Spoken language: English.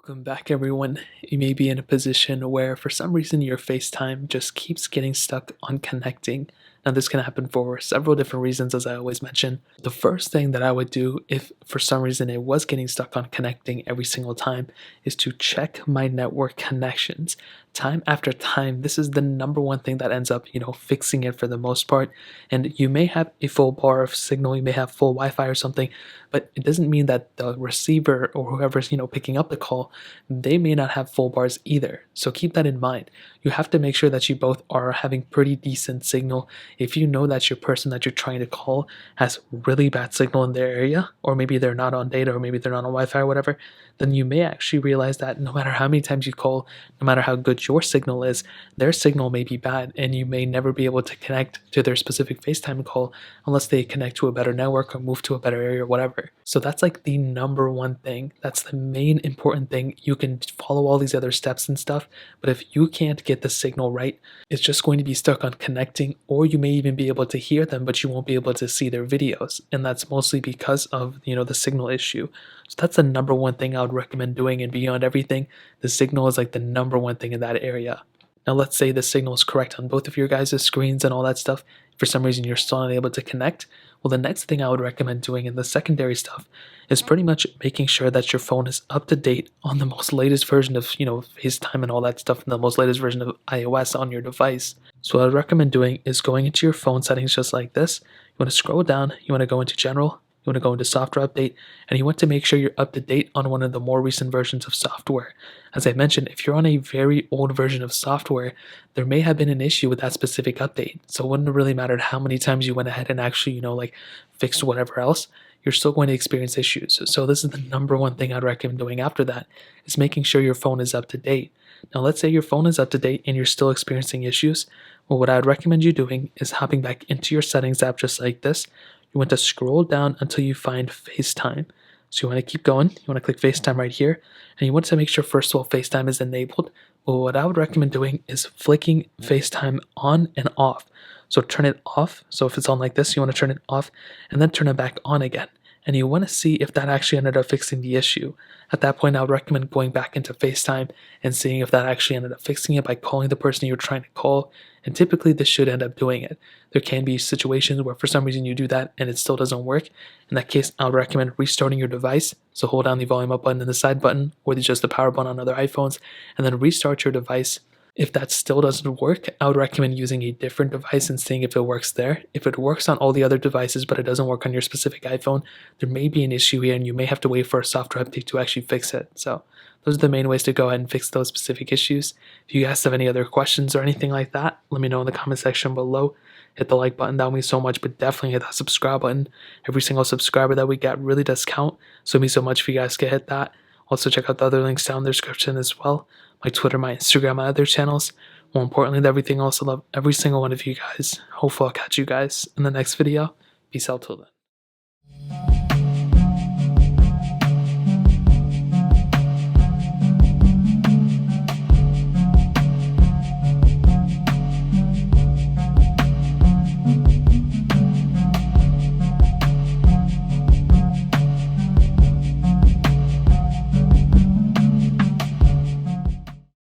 Welcome back, everyone. You may be in a position where for some reason your FaceTime just keeps getting stuck on connecting. Now, this can happen for several different reasons, as I always mention. The first thing that I would do if for some reason it was getting stuck on connecting every single time is to check my network connections. Time after time, this is the number one thing that ends up, fixing it for the most part. And you may have a full bar of signal, you may have full Wi-Fi or something, but it doesn't mean that the receiver or whoever's, picking up the call, they may not have full bars either. So keep that in mind. You have to make sure that you both are having pretty decent signal. If you know that your person that you're trying to call has really bad signal in their area, or maybe they're not on data, or maybe they're not on Wi-Fi or whatever, then you may actually realize that no matter how many times you call, no matter how good your signal is, their signal may be bad, and you may never be able to connect to their specific FaceTime call unless they connect to a better network or move to a better area or whatever. So that's like the number one thing. That's the main important thing. You can follow all these other steps and stuff, but if you can't get the signal right, it's just going to be stuck on connecting, or you may even be able to hear them, but you won't be able to see their videos. And that's mostly because of, the signal issue. So that's the number one thing I would recommend doing, and beyond everything, the signal is like the number one thing in that area. Now, let's say the signal is correct on both of your guys' screens and all that stuff. For some reason, you're still not able to connect. Well, the next thing I would recommend doing in the secondary stuff is pretty much making sure that your phone is up to date on the most latest version of, FaceTime and all that stuff, and the most latest version of iOS on your device. So what I would recommend doing is going into your phone settings just like this. You want to scroll down, you want to go into general, you want to go into software update, and you want to make sure you're up to date on one of the more recent versions of software. As I mentioned, if you're on a very old version of software, there may have been an issue with that specific update. So it wouldn't have really mattered how many times you went ahead and actually, fixed whatever else, you're still going to experience issues. So this is the number one thing I'd recommend doing after that, is making sure your phone is up to date. Now, let's say your phone is up to date and you're still experiencing issues. Well, what I would recommend you doing is hopping back into your settings app just like this. You want to scroll down until you find FaceTime. So you want to keep going. You want to click FaceTime right here. And you want to make sure, first of all, FaceTime is enabled. Well, what I would recommend doing is flicking FaceTime on and off. So turn it off. So if it's on like this, you want to turn it off and then turn it back on again. And you want to see if that actually ended up fixing the issue. At that point, I would recommend going back into FaceTime and seeing if that actually ended up fixing it by calling the person you're trying to call. And typically, this should end up doing it. There can be situations where for some reason you do that and it still doesn't work. In that case, I would recommend restarting your device. So hold down the volume up button and the side button, or just the power button on other iPhones, and then restart your device. If that still doesn't work, I would recommend using a different device and seeing if it works there. If it works on all the other devices, but it doesn't work on your specific iPhone, there may be an issue here and you may have to wait for a software update to actually fix it. So those are the main ways to go ahead and fix those specific issues. If you guys have any other questions or anything like that, let me know in the comment section below. Hit the like button, that would mean so much, but definitely hit that subscribe button. Every single subscriber that we get really does count, so it means so much if you guys can hit that. Also, check out the other links down in the description as well. My Twitter, my Instagram, my other channels. More importantly than everything else, I love every single one of you guys. Hopefully I'll catch you guys in the next video. Peace out till then.